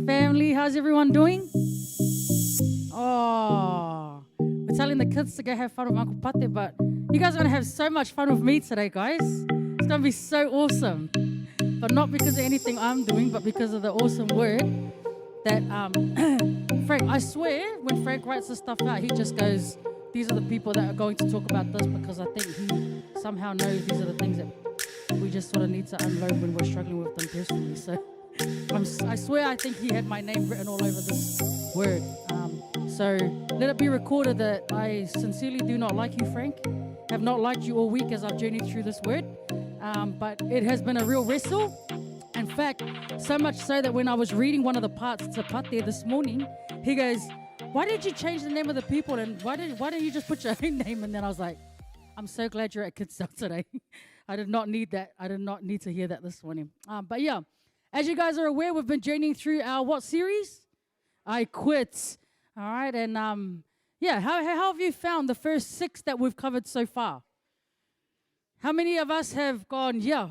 family. How's everyone doing? Oh, we're telling the kids to go have fun with Uncle Pate, but you guys are going to have so much fun with me today, guys. It's going to be so awesome. But not because of anything I'm doing, but because of the awesome word that Frank, I swear, when Frank writes this stuff out, he just goes, these are the people that are going to talk about this, because I think he somehow knows these are the things that we just sort of need to unload when we're struggling with them personally. So I swear I think he had my name written all over this word. So let it be recorded that I sincerely do not like you, Frank. Have not liked you all week as I've journeyed through this word. But it has been a real wrestle. In fact, so much so that when I was reading one of the parts to Pate this morning, he goes, why did you change the name of the people? And why don't you just put your own name? And then I was like, I'm so glad you're at Kids Stuff today. I did not need that. I did not need to hear that this morning. But yeah, as you guys are aware, we've been journeying through our what series? iQuit. All right. And yeah, how have you found the first 6 that we've covered so far? How many of us have gone, yeah,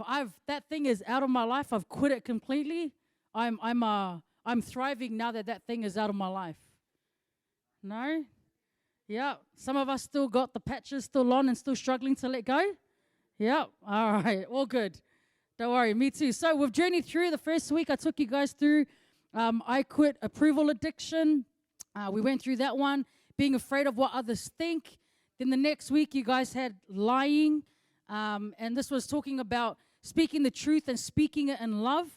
that thing is out of my life. I've quit it completely. I'm thriving now that thing is out of my life. No? Yeah. Some of us still got the patches still on and still struggling to let go. Yeah. All right. All good. Don't worry. Me too. So we've journeyed through the first week. I took you guys through iQuit approval addiction. We went through that one, being afraid of what others think. Then the next week, you guys had lying. And this was talking about speaking the truth and speaking it in love.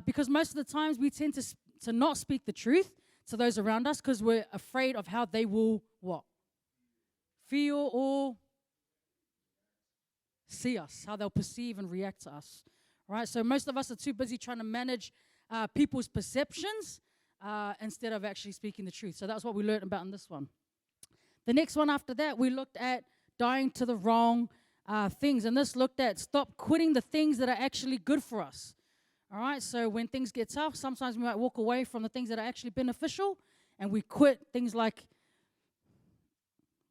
Because most of the times we tend to not speak the truth to those around us because we're afraid of how they will what? Feel or see us, how they'll perceive and react to us. Right? So most of us are too busy trying to manage people's perceptions instead of actually speaking the truth. So that's what we learned about in this one. The next one after that, we looked at dying to the wrong things. And this looked at stop quitting the things that are actually good for us. All right, so when things get tough, sometimes we might walk away from the things that are actually beneficial, and we quit things like,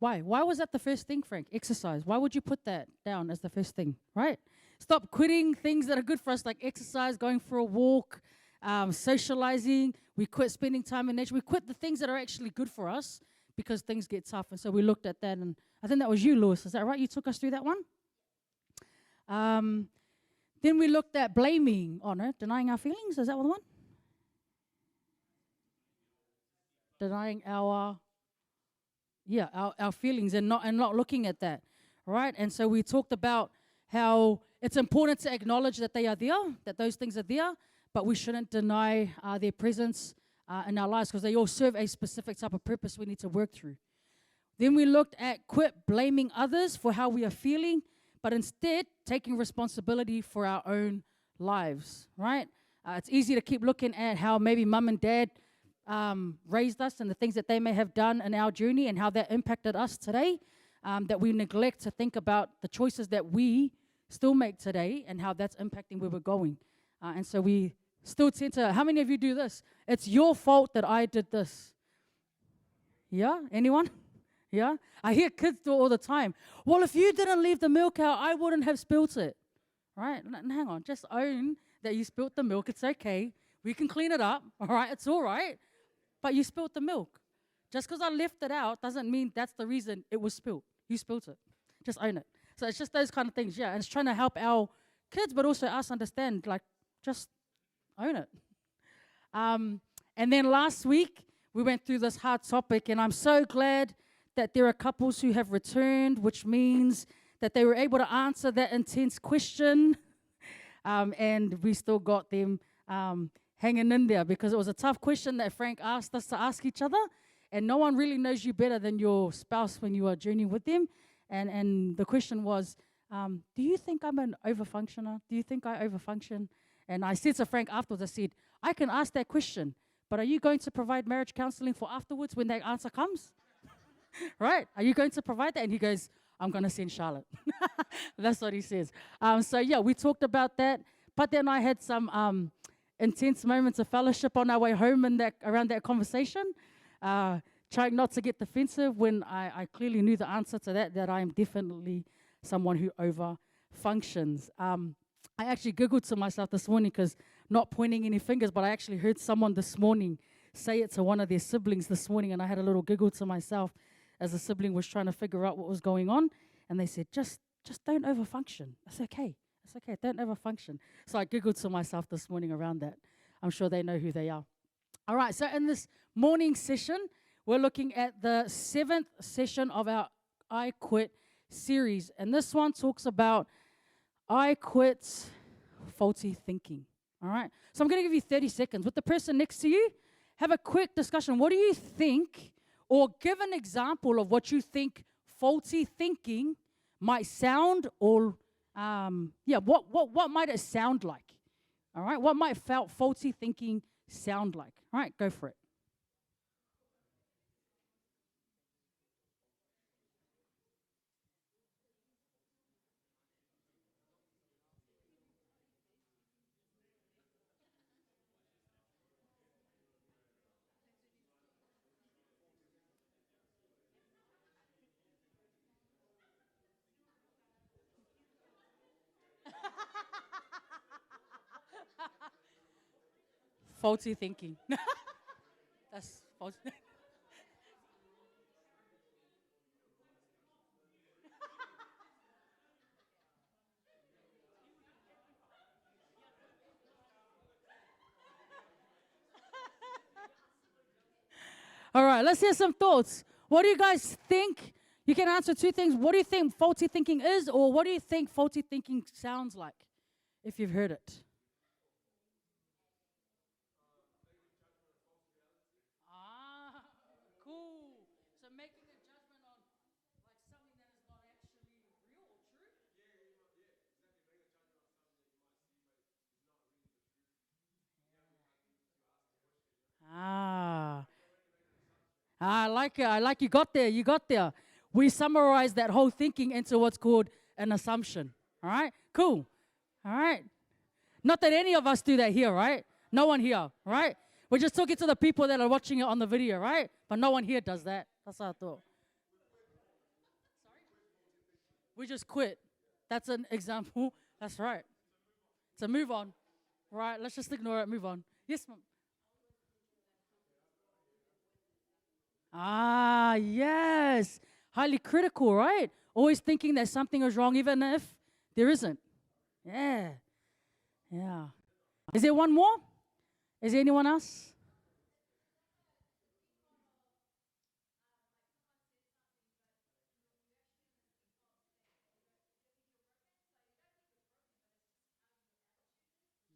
why? Why was that the first thing, Frank? Exercise. Why would you put that down as the first thing, right? Stop quitting things that are good for us, like exercise, going for a walk, socializing. We quit spending time in nature. We quit the things that are actually good for us because things get tough, and so we looked at that, and I think that was you, Lewis. Is that right? You took us through that one? Then we looked at blaming on it, denying our feelings. Is that the one? Denying our feelings and not looking at that, right? And so we talked about how it's important to acknowledge that they are there, that those things are there, but we shouldn't deny their presence in our lives because they all serve a specific type of purpose we need to work through. Then we looked at quit blaming others for how we are feeling, but instead taking responsibility for our own lives, right? It's easy to keep looking at how maybe mum and dad raised us and the things that they may have done in our journey and how that impacted us today, that we neglect to think about the choices that we still make today and how that's impacting where we're going. And so we still tend to, how many of you do this? It's your fault that I did this. Yeah? Anyone? Yeah? I hear kids do it all the time. Well, if you didn't leave the milk out, I wouldn't have spilt it. Right? Hang on. Just own that you spilt the milk. It's okay. We can clean it up. All right? It's all right. But you spilt the milk. Just because I left it out doesn't mean that's the reason it was spilt. You spilt it. Just own it. So it's just those kind of things. Yeah. And it's trying to help our kids, but also us understand, like, just own it. And then last week, we went through this hard topic, and I'm so glad that there are couples who have returned, which means that they were able to answer that intense question, and we still got them hanging in there because it was a tough question that Frank asked us to ask each other, and no one really knows you better than your spouse when you are journeying with them, and the question was, do you think I'm an overfunctioner? Do you think I overfunction? And I said to Frank afterwards, I said, I can ask that question, but are you going to provide marriage counseling for afterwards when that answer comes? Right? Are you going to provide that? And he goes, I'm going to send Charlotte. That's what he says. So, yeah, we talked about that. But then I had some intense moments of fellowship on our way home around that conversation, trying not to get defensive when I clearly knew the answer to that I am definitely someone who over functions. I actually giggled to myself this morning because not pointing any fingers, but I actually heard someone this morning say it to one of their siblings this morning, and I had a little giggle to myself as the sibling was trying to figure out what was going on, and they said, just don't overfunction. It's okay. It's okay. Don't overfunction. So I giggled to myself this morning around that. I'm sure they know who they are. All right, so in this morning session, we're looking at the 7th session of our iQuit series, and this one talks about iQuit faulty thinking. All right, so I'm going to give you 30 seconds. With the person next to you, have a quick discussion. What do you think, or give an example of what you think faulty thinking might sound, or what might it sound like? All right, what might faulty thinking sound like? All right, go for it. Faulty thinking. That's faulty. All right, let's hear some thoughts. What do you guys think? You can answer two things. What do you think faulty thinking is, or what do you think faulty thinking sounds like, if you've heard it? Ah, cool. So making a judgment on like something that is not actually real or true? Ah, I like it. I like you got there. You got there. We summarize that whole thinking into what's called an assumption. All right? Cool. All right. Not that any of us do that here, right? No one here, right? We're just talking to the people that are watching it on the video, right? But no one here does that. That's what I thought. We just quit. That's an example. That's right. So move on. Right? Let's just ignore it. Move on. Yes, ma'am. Ah, yes. Highly critical, right? Always thinking that something is wrong, even if there isn't. Yeah. Yeah. Is there one more? Is there anyone else?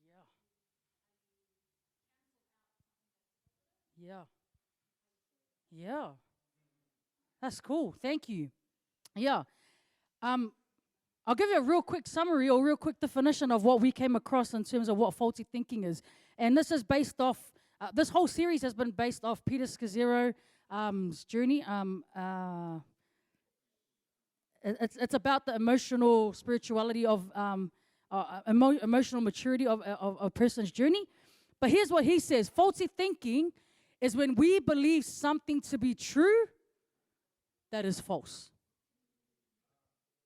Yeah. Yeah. Yeah. That's cool. Thank you. Yeah. Um, I'll give you a real quick summary or real quick definition of what we came across in terms of what faulty thinking is. And this is based off, this whole series has been based off Peter Scazzero's journey. It's about the emotional spirituality of, emotional maturity of a person's journey. But here's what he says: faulty thinking is when we believe something to be true that is false.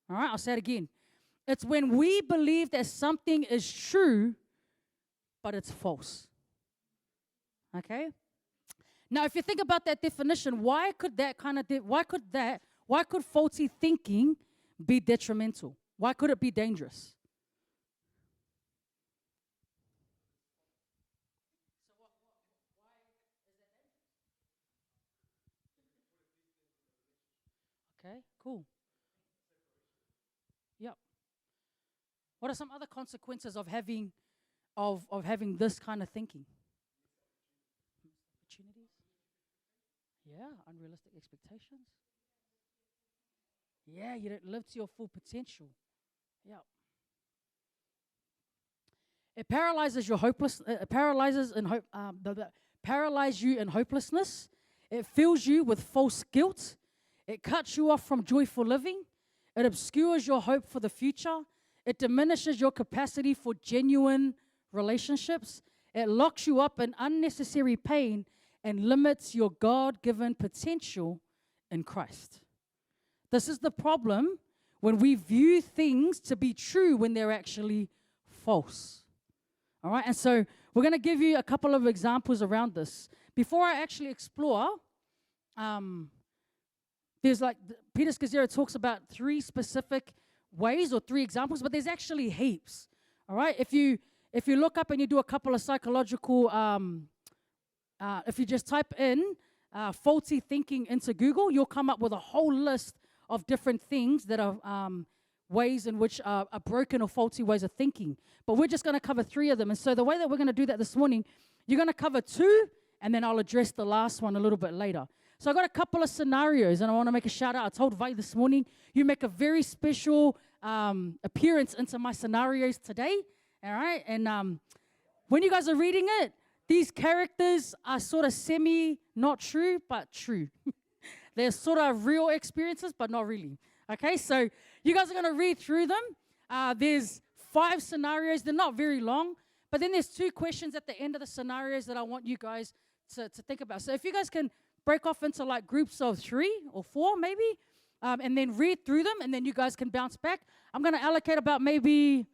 All right, I'll say it again. It's when we believe that something is true, but it's false. Okay? Now, if you think about that definition, why could faulty thinking be detrimental? Why could it be dangerous? Okay, cool. Yep. What are some other consequences of having this kind of thinking? Opportunities? Yeah, unrealistic expectations. Yeah, you don't live to your full potential. Yeah. It paralyzes your hopeless. It paralyzes in hope. Paralyze you in hopelessness. It fills you with false guilt. It cuts you off from joyful living. It obscures your hope for the future. It diminishes your capacity for genuine relationships. It locks you up in unnecessary pain and limits your God-given potential in Christ. This is the problem when we view things to be true when they're actually false. All right, and so we're going to give you a couple of examples around this. Before I actually explore, there's like, Peter Scazzero talks about 3 specific ways or 3 examples, but there's actually heaps. All right, if you look up and you do a couple of psychological, if you just type in faulty thinking into Google, you'll come up with a whole list of different things that are ways in which are broken or faulty ways of thinking. But we're just going to cover 3 of them. And so the way that we're going to do that this morning, you're going to cover 2, and then I'll address the last one a little bit later. So I got a couple of scenarios, and I want to make a shout out. I told Vi this morning, you make a very special appearance into my scenarios today. All right? And when you guys are reading it, these characters are sort of not true, but true. They're sort of real experiences, but not really. Okay, so you guys are going to read through them. There's 5 scenarios. They're not very long, but then there's 2 questions at the end of the scenarios that I want you guys to think about. So if you guys can break off into like groups of 3 or 4 maybe, and then read through them, and then you guys can bounce back. I'm going to allocate about maybe,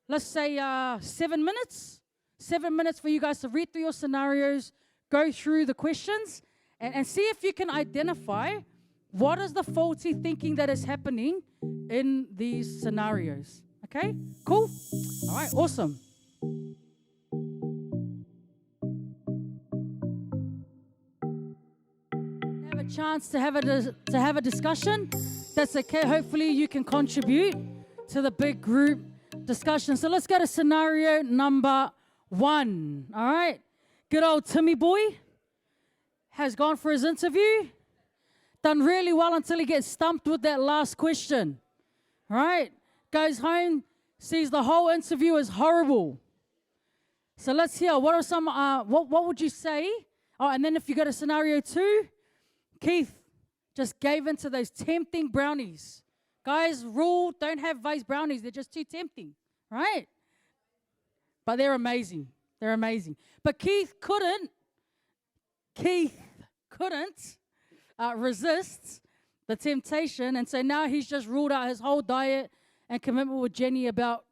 let's say 7 minutes. 7 minutes for you guys to read through your scenarios, go through the questions, and see if you can identify what is the faulty thinking that is happening in these scenarios. Okay? Cool? All right, awesome. Have a chance to have a discussion. That's okay. Hopefully you can contribute to the big group discussion. So let's go to scenario number 1. All right? Good old Timmy boy has gone for his interview. Done really well until he gets stumped with that last question. All right? Goes home, sees the whole interview is horrible. So let's hear, what are some, what would you say? Oh, and then if you go to scenario 2, Keith just gave into those tempting brownies. Guys, rule, don't have Vase brownies. They're just too tempting, right? But they're amazing. They're amazing. But Keith couldn't resist the temptation, and so now he's just ruled out his whole diet and commitment with Jenny about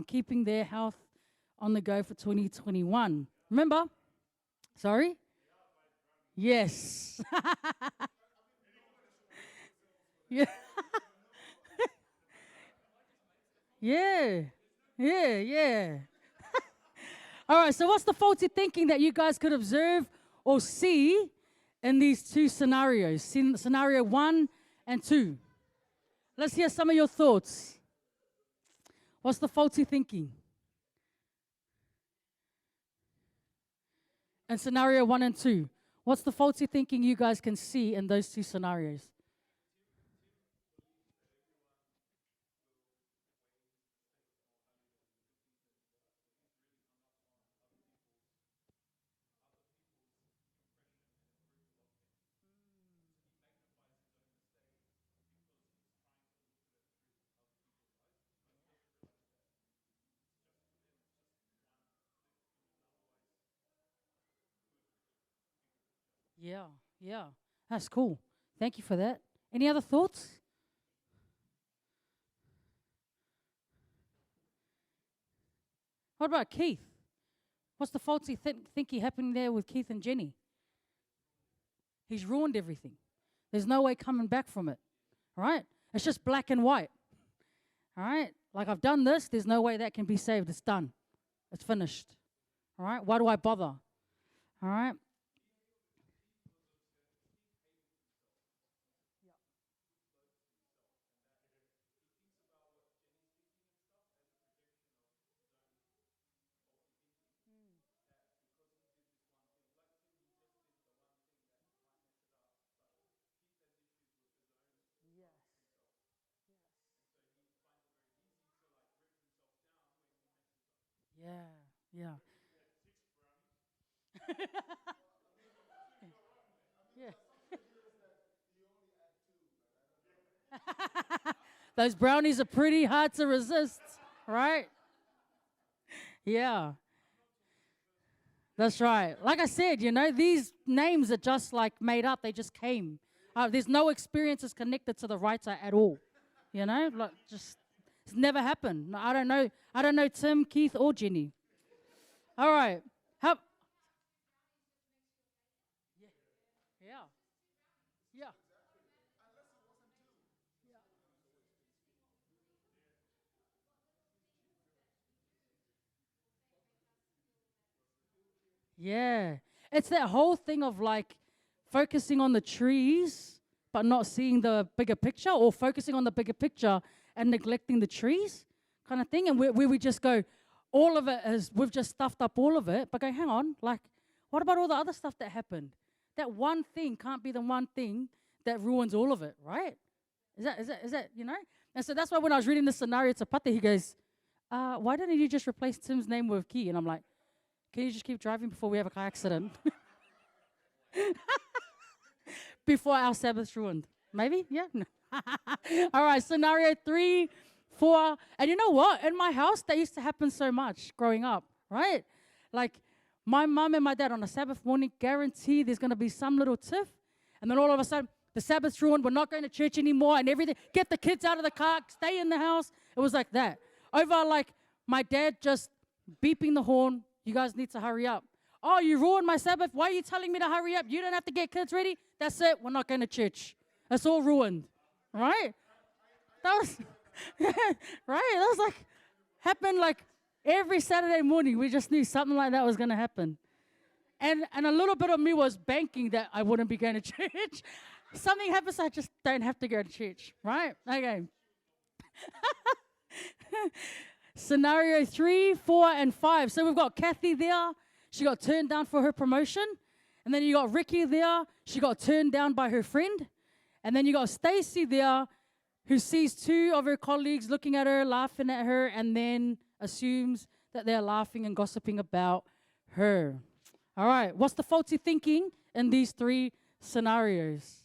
keeping their health on the go for 2021. Remember? Sorry? Yes. Yeah. Yeah. All right, so what's the faulty thinking that you guys could observe or see in these 2 scenarios, scenario 1 and 2? Let's hear some of your thoughts. What's the faulty thinking? And scenario 1 and 2. What's the faulty thinking you guys can see in those 2 scenarios? Yeah. That's cool. Thank you for that. Any other thoughts? What about Keith? What's the faulty thinking happening there with Keith and Jenny? He's ruined everything. There's no way coming back from it. All right? It's just black and white. All right? Like, I've done this. There's no way that can be saved. It's done. It's finished. All right? Why do I bother? All right? Yeah. Yeah. Those brownies are pretty hard to resist, right? Yeah. That's right. Like I said, these names are just like made up. They just came. There's no experiences connected to the writer at all. Like just It's never happened. No, I don't know. I don't know Tim, Keith, or Jenny. All right. How? Yeah. Yeah. Yeah. It's that whole thing of like focusing on the trees but not seeing the bigger picture, or focusing on the bigger picture and neglecting the trees kind of thing. And where we just go, all of it is, we've just stuffed up all of it, but go, hang on, like, what about all the other stuff that happened? That one thing can't be the one thing that ruins all of it, right? Is that, And so that's why when I was reading the scenario to Pate, he goes, why didn't you just replace Tim's name with Key? And I'm like, can you just keep driving before we have a car accident? Before our Sabbath's ruined. Maybe? Yeah? No. All right, scenario 3, 4. And you know what? In my house, that used to happen so much growing up, right? Like, my mum and my dad on a Sabbath morning guarantee there's going to be some little tiff. And then all of a sudden, the Sabbath's ruined. We're not going to church anymore and everything. Get the kids out of the car. Stay in the house. It was like that. Over, like, my dad just beeping the horn. You guys need to hurry up. Oh, you ruined my Sabbath. Why are you telling me to hurry up? You don't have to get kids ready. That's it. We're not going to church. It's all ruined. Right? That was, right? That was like, happened like every Saturday morning. We just knew something like that was going to happen. And a little bit of me was banking that I wouldn't be going to church. Something happens, I just don't have to go to church. Right? Okay. Scenario 3, 4, and 5. So we've got Kathy there. She got turned down for her promotion. And then you got Ricky there. She got turned down by her friend. And then you got Stacy there, who sees 2 of her colleagues looking at her, laughing at her, and then assumes that they're laughing and gossiping about her. All right, what's the faulty thinking in these 3 scenarios?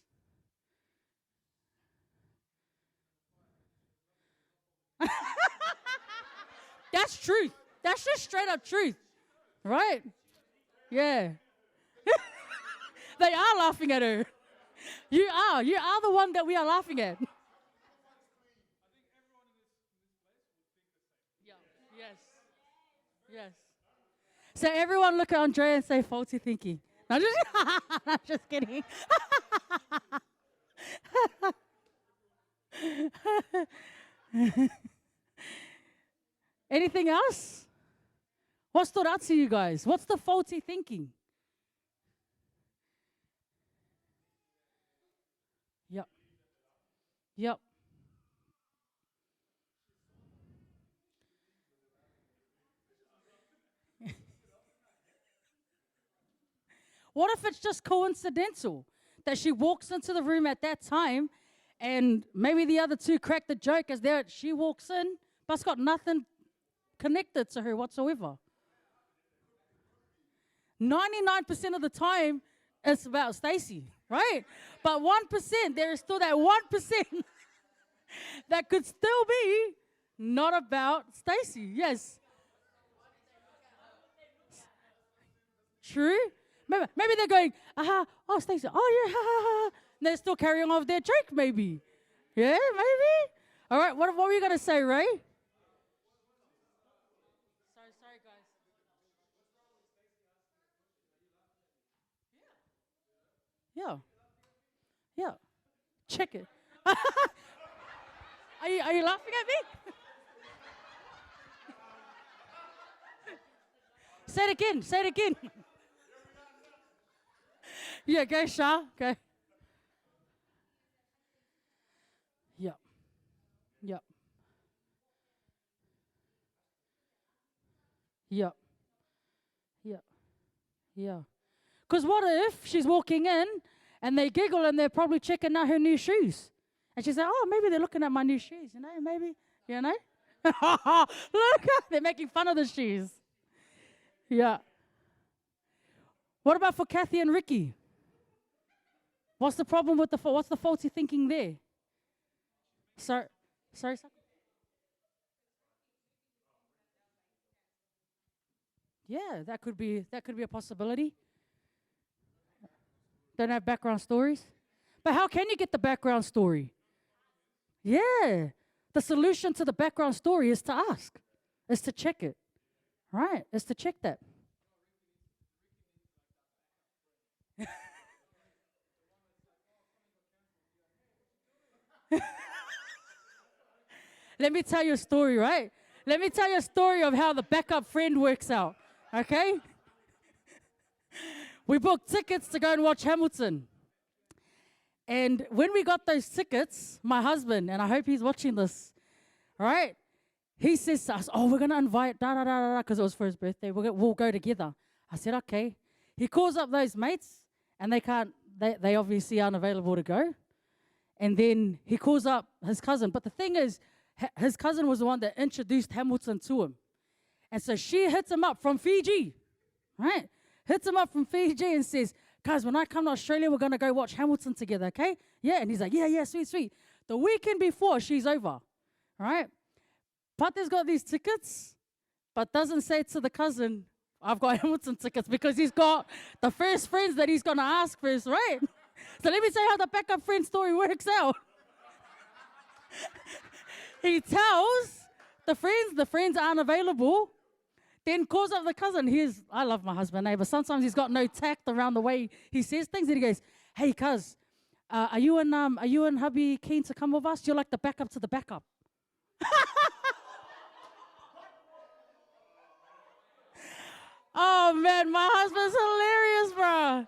That's truth. That's just straight up truth. Right? Yeah. They are laughing at her. You are. You are the one that we are laughing at. Yeah. Yes. Yes. So everyone look at Andrea and say faulty thinking. I'm just, I'm just kidding. Anything else? What stood out to you guys? What's the faulty thinking? Yep. Yep. What if it's just coincidental that she walks into the room at that time and maybe the other 2 crack the joke as she walks in, but it's got nothing connected to her whatsoever. 99% of the time, it's about Stacy, right? But 1%, there is still that 1% that could still be not about Stacy. Yes. True. Maybe they're going, oh, Stacy, oh, yeah, ha, ha, ha. And they're still carrying on with their joke, maybe. Yeah, maybe. All right, what were you going to say, Ray? Sorry, guys. Yeah. Yeah. Check it. Are you laughing at me? Say it again. Say it again. Yeah, go, Shah. Go. Yeah. Yeah. Yeah. Yeah. Yeah. Because what if she's walking in and they giggle and they're probably checking out her new shoes? And she's like, oh, maybe they're looking at my new shoes, maybe, Look, they're making fun of the shoes. Yeah. What about for Kathy and Ricky? What's the problem with what's the faulty thinking there? Sorry. Yeah, that could be a possibility. Don't have background stories. But how can you get the background story? Yeah. The solution to the background story is to ask, is to check it, right? Is to check that. Let me tell you a story, right? Let me tell you a story of how the backup friend works out, okay? We booked tickets to go and watch Hamilton. And when we got those tickets, my husband, and I hope he's watching this, right? He says to us, oh, we're going to invite da-da-da-da-da, because it was for his birthday. We'll go together. I said, okay. He calls up those mates, and they obviously aren't available to go. And then he calls up his cousin. But the thing is, his cousin was the one that introduced Hamilton to him. And so she hits him up from Fiji, right? Hits him up from Fiji and says, guys, when I come to Australia, we're going to go watch Hamilton together, okay? Yeah, and he's like, yeah, sweet. The weekend before, she's over, right? Pate's got these tickets, but doesn't say to the cousin, I've got Hamilton tickets, because he's got the first friends that he's going to ask first, right? So let me tell you how the backup friend story works out. He tells the friends aren't available, then calls up the cousin. I love my husband, but sometimes he's got no tact around the way he says things. And he goes, hey, cuz, are you and hubby keen to come with us? You're like the backup to the backup. Oh, man, my husband's hilarious, bro.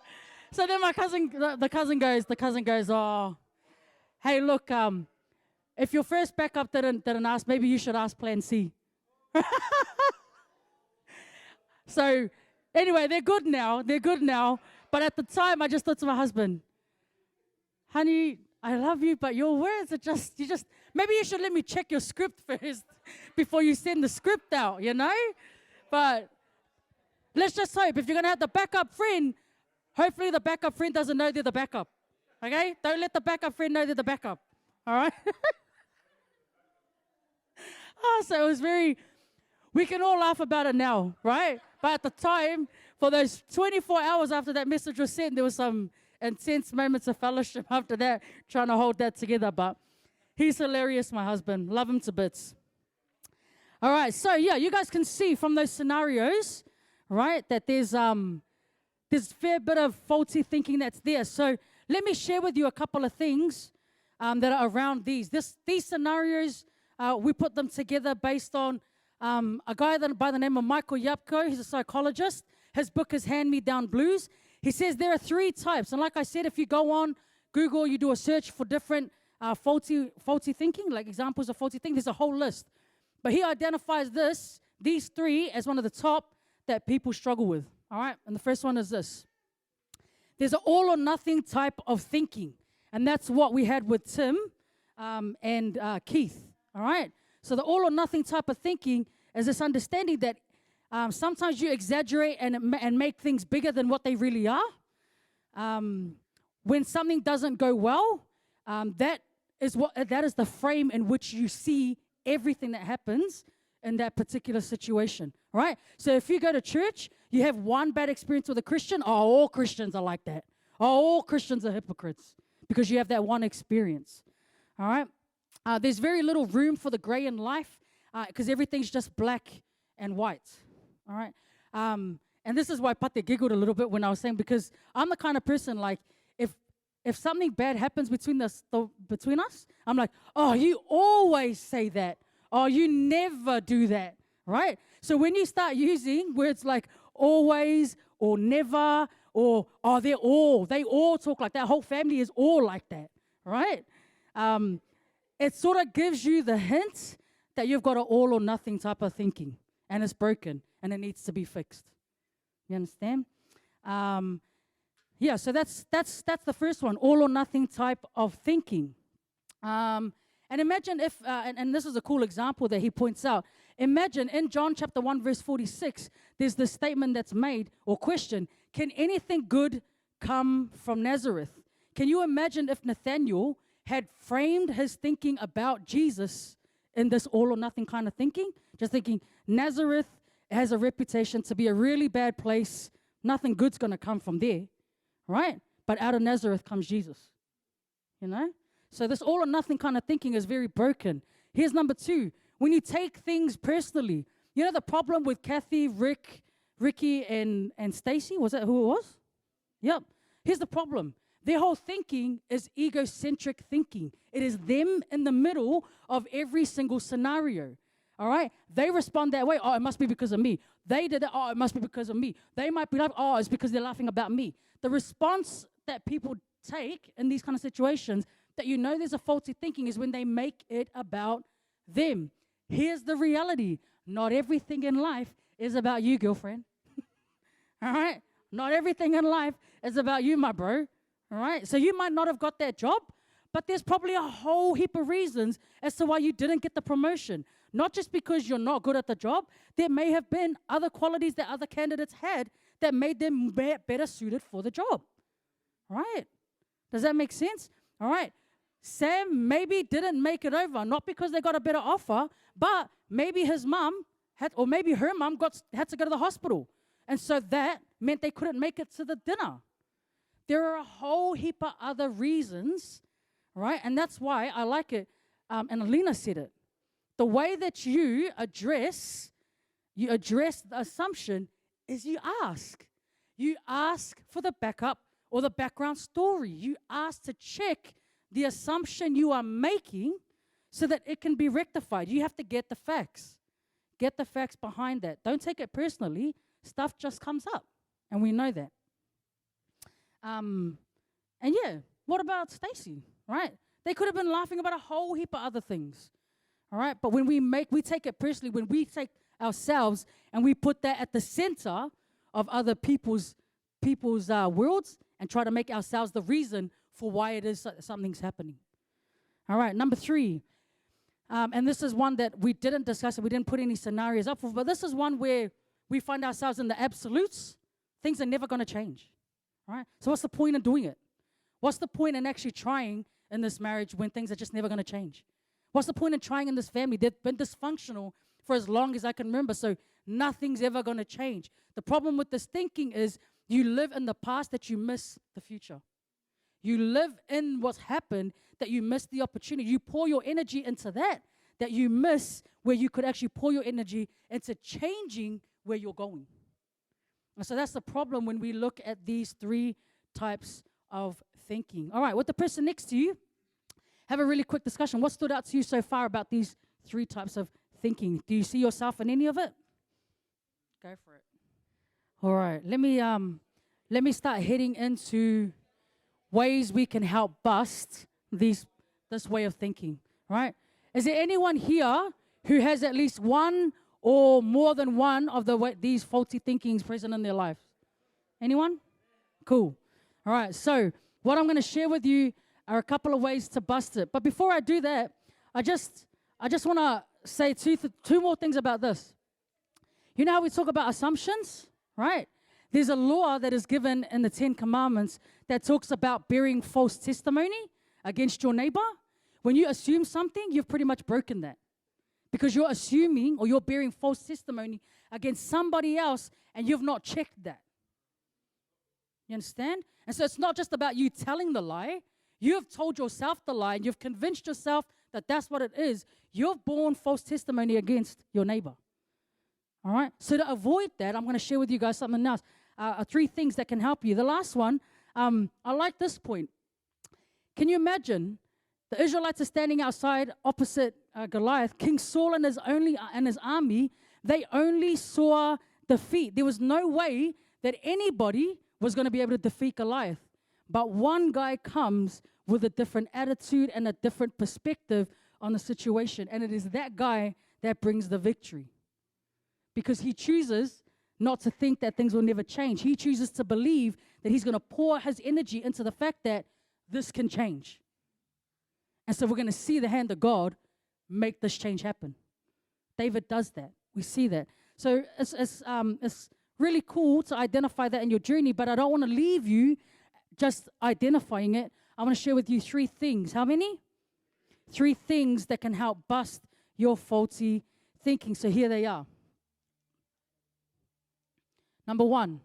So then the cousin goes, oh, hey, look, if your first backup didn't ask, maybe you should ask plan C. So anyway, they're good now. But at the time, I just thought to my husband, honey, I love you, but your words are maybe you should let me check your script first before you send the script out, you know? But let's just hope if you're going to have the backup friend, hopefully the backup friend doesn't know they're the backup, okay? Don't let the backup friend know they're the backup, all right? So it was we can all laugh about it now, right? But at the time, for those 24 hours after that message was sent, there was some intense moments of fellowship after that, trying to hold that together. But he's hilarious, my husband. Love him to bits. All right, so yeah, you guys can see from those scenarios, right, that there's fair bit of faulty thinking that's there. So let me share with you a couple of things that are around these. These scenarios, we put them together based on a guy by the name of Michael Yapko. He's a psychologist. His book is Hand Me Down Blues. He says there are 3 types. And like I said, if you go on Google, you do a search for different faulty thinking, like examples of faulty thinking, there's a whole list. But he identifies these 3 as one of the top that people struggle with. All right? And the first one is this. There's an all or nothing type of thinking. And that's what we had with Tim and Keith. All right? So the all or nothing type of thinking is this understanding that sometimes you exaggerate and make things bigger than what they really are. When something doesn't go well, that is the frame in which you see everything that happens in that particular situation, right? So if you go to church, you have one bad experience with a Christian, all Christians are like that. All Christians are hypocrites because you have that one experience, all right? There's very little room for the gray in life because everything's just black and white, all right? And this is why Pate giggled a little bit when I was saying, because I'm the kind of person, like, if something bad happens between us, I'm like, oh, you always say that. Oh, you never do that, right? So when you start using words like always or never or oh, they all talk like that. Whole family is all like that, right? It sort of gives you the hint that you've got an all or nothing type of thinking, and it's broken, and it needs to be fixed. You understand? Yeah, so that's the first one, all or nothing type of thinking. And imagine if, and this is a cool example that he points out. Imagine in John chapter 1, verse 46, there's this statement that's made or question, can anything good come from Nazareth? Can you imagine if Nathanael had framed his thinking about Jesus in this all or nothing kind of thinking? Just thinking, Nazareth has a reputation to be a really bad place. Nothing good's going to come from there, right? But out of Nazareth comes Jesus, you know? So this all or nothing kind of thinking is very broken. Here's number 2. When you take things personally. You know the problem with Kathy, Ricky, and Stacy? Was that who it was? Yep. Here's the problem. Their whole thinking is egocentric thinking. It is them in the middle of every single scenario. All right? They respond that way. Oh, it must be because of me. They did it. Oh, it must be because of me. They might be like, oh, it's because they're laughing about me. The response that people take in these kind of situations that you know there's a faulty thinking is when they make it about them. Here's the reality. Not everything in life is about you, girlfriend. All right? Not everything in life is about you, my bro. All right? So you might not have got that job, but there's probably a whole heap of reasons as to why you didn't get the promotion. Not just because you're not good at the job. There may have been other qualities that other candidates had that made them better suited for the job. All right? Does that make sense? All right. Sam maybe didn't make it over, not because they got a better offer, but maybe his mom or maybe her mom had to go to the hospital. And so that meant they couldn't make it to the dinner. There are a whole heap of other reasons, right? And that's why I like it. And Alina said it. The way that you address the assumption is you ask. You ask for the backup or the background story. You ask to check the assumption you are making so that it can be rectified. You have to get the facts. Get the facts behind that. Don't take it personally. Stuff just comes up, and we know that. And yeah, what about Stacy, right? They could have been laughing about a whole heap of other things, all right? But when we take it personally, when we take ourselves and we put that at the center of other people's worlds and try to make ourselves the reason for why it is something's happening. All right, number 3. And this is one that we didn't discuss, and we didn't put any scenarios up for, but this is one where we find ourselves in the absolutes. Things are never going to change. All right? So what's the point in doing it? What's the point in actually trying in this marriage when things are just never going to change? What's the point in trying in this family? They've been dysfunctional for as long as I can remember, so nothing's ever going to change. The problem with this thinking is you live in the past that you miss the future. You live in what's happened that you miss the opportunity. You pour your energy into that you miss where you could actually pour your energy into changing where you're going. And so that's the problem when we look at these 3 types of thinking. All right, with the person next to you, have a really quick discussion. What stood out to you so far about these 3 types of thinking? Do you see yourself in any of it? Go for it. All right, let me start heading into ways we can help bust this way of thinking, right? Is there anyone here who has at least one or more than one of these faulty thinkings present in their life? Anyone? Cool. All right, so what I'm going to share with you are a couple of ways to bust it. But before I do that, I just want to say two more things about this. You know how we talk about assumptions, right? There's a law that is given in the 10 Commandments that talks about bearing false testimony against your neighbor. When you assume something, you've pretty much broken that. Because you're assuming or you're bearing false testimony against somebody else and you've not checked that. You understand? And so it's not just about you telling the lie. You have told yourself the lie and you've convinced yourself that that's what it is. You've borne false testimony against your neighbor. All right? So to avoid that, I'm going to share with you guys something else. 3 things that can help you. The last one, I like this point. Can you imagine the Israelites are standing outside opposite Goliath? King Saul and his army, they only saw defeat. There was no way that anybody was going to be able to defeat Goliath. But one guy comes with a different attitude and a different perspective on the situation. And it is that guy that brings the victory. Because he chooses not to think that things will never change. He chooses to believe that he's going to pour his energy into the fact that this can change. And so we're going to see the hand of God make this change happen. David does that. We see that. So it's really cool to identify that in your journey, but I don't want to leave you just identifying it. I want to share with you 3 things. How many? 3 things that can help bust your faulty thinking. So here they are. Number 1,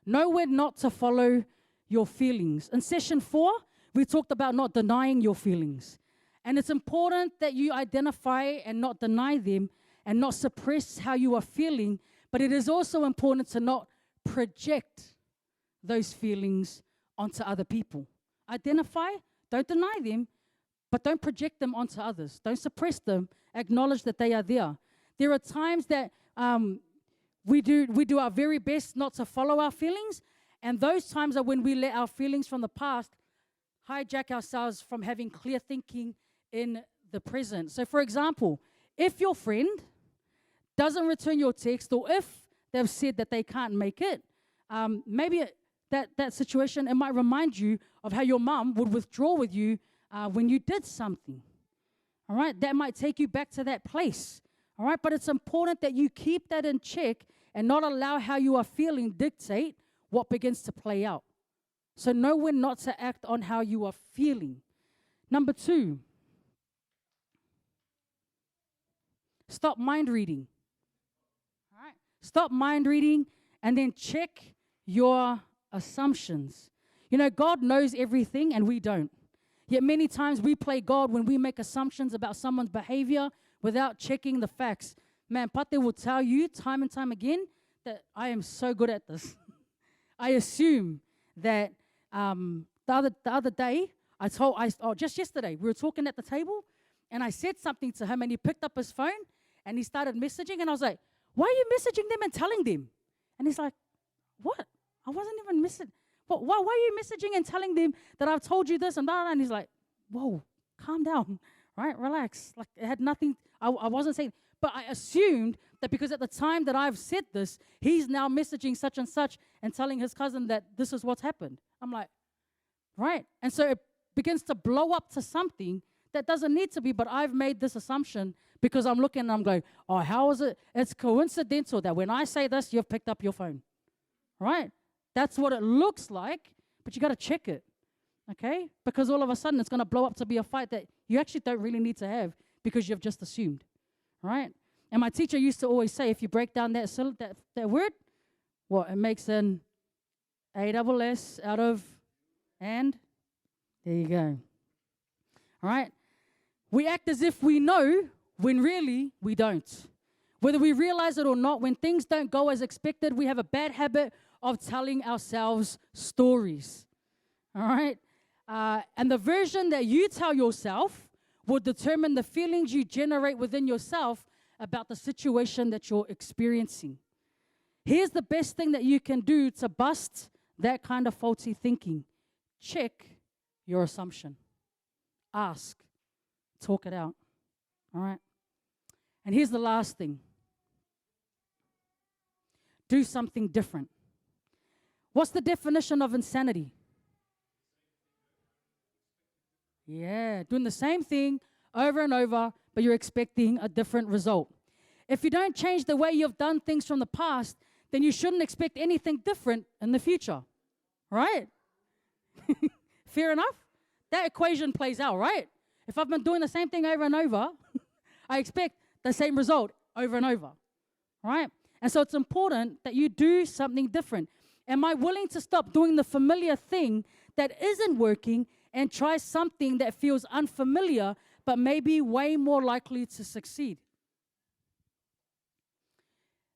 know when not to follow your feelings. In session 4, we talked about not denying your feelings. And it's important that you identify and not deny them and not suppress how you are feeling. But it is also important to not project those feelings onto other people. Identify, don't deny them, but don't project them onto others. Don't suppress them. Acknowledge that they are there. There are times that we do our very best not to follow our feelings, and those times are when we let our feelings from the past hijack ourselves from having clear thinking in the present. So, for example, if your friend doesn't return your text, or if they've said that they can't make it, maybe that situation, it might remind you of how your mom would withdraw with you when you did something. All right, that might take you back to that place. All right, but it's important that you keep that in check and not allow how you are feeling dictate what begins to play out. So know when not to act on how you are feeling. Number 2, stop mind reading. All right, stop mind reading and then check your assumptions. You know, God knows everything and we don't. Yet many times we play God when we make assumptions about someone's behavior without checking the facts. Man, Pate will tell you time and time again that I am so good at this. I assume that the other day, just yesterday, we were talking at the table, and I said something to him, and he picked up his phone, and he started messaging, and I was like, why are you messaging them and telling them? And he's like, what? I wasn't even messaging. Why are you messaging and telling them that I've told you this and that? And he's like, whoa, calm down, right? Relax. Like, it had nothing, I wasn't saying, but I assumed that because at the time that I've said this, he's now messaging such and such and telling his cousin that this is what's happened. I'm like, right. And so it begins to blow up to something that doesn't need to be, but I've made this assumption because I'm looking and I'm going, oh, how is it? It's coincidental that when I say this, you've picked up your phone, right? That's what it looks like, but you got to check it, okay? Because all of a sudden it's going to blow up to be a fight that you actually don't really need to have because you've just assumed, right? And my teacher used to always say, if you break down that word, well, it makes an A-double-S out of and. There you go. All right? We act as if we know when really we don't. Whether we realize it or not, when things don't go as expected, we have a bad habit of telling ourselves stories. All right? And the version that you tell yourself will determine the feelings you generate within yourself about the situation that you're experiencing. Here's the best thing that you can do to bust that kind of faulty thinking. Check your assumption. Ask. Talk it out. All right? And here's the last thing. Do something different. What's the definition of insanity? Yeah, doing the same thing over and over, but you're expecting a different result. If you don't change the way you've done things from the past, then you shouldn't expect anything different in the future. Right? Fair enough? That equation plays out, right? If I've been doing the same thing over and over, I expect the same result over and over. Right? And so it's important that you do something different. Am I willing to stop doing the familiar thing that isn't working and try something that feels unfamiliar but maybe way more likely to succeed?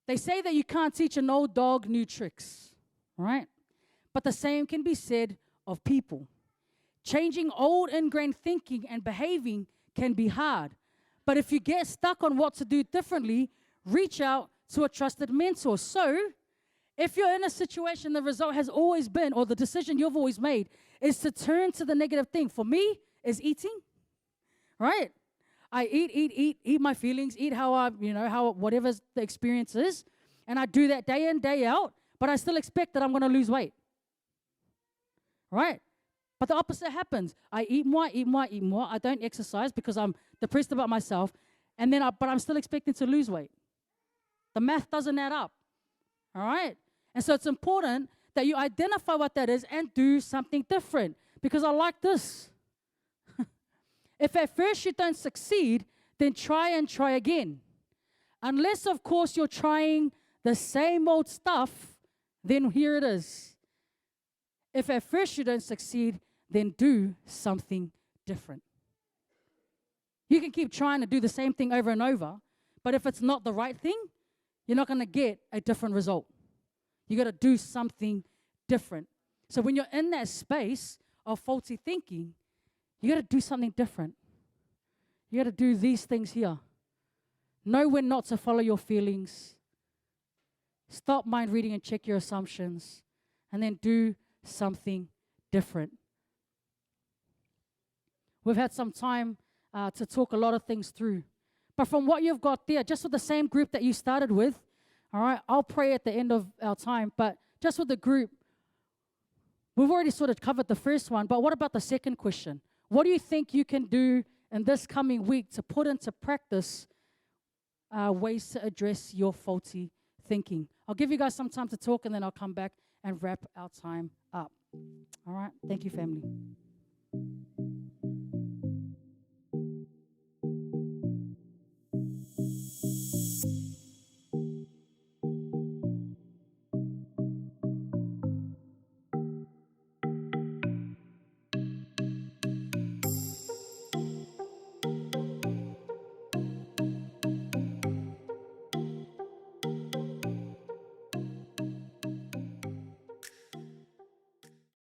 They say that you can't teach an old dog new tricks, right? But the same can be said of people. Changing old ingrained thinking and behaving can be hard. But if you get stuck on what to do differently, reach out to a trusted mentor. So, if you're in a situation, the result has always been, or the decision you've always made, is to turn to the negative thing. For me, is eating, right? I eat my feelings, eat how whatever the experience is, and I do that day in, day out, but I still expect that I'm going to lose weight, right? But the opposite happens. I eat more. I don't exercise because I'm depressed about myself, but I'm still expecting to lose weight. The math doesn't add up, all right? And so it's important that you identify what that is and do something different, because I like this. If at first you don't succeed, then try and try again. Unless, of course, you're trying the same old stuff, then here it is. If at first you don't succeed, then do something different. You can keep trying to do the same thing over and over, but if it's not the right thing, you're not going to get a different result. You got to do something different. So when you're in that space of faulty thinking, you got to do something different. You got to do these things here. Know when not to follow your feelings. Stop mind reading and check your assumptions. And then do something different. We've had some time to talk a lot of things through. But from what you've got there, just with the same group that you started with, all right, I'll pray at the end of our time, but just with the group, we've already sort of covered the first one, but what about the second question? What do you think you can do in this coming week to put into practice ways to address your faulty thinking? I'll give you guys some time to talk, and then I'll come back and wrap our time up. All right, thank you, family.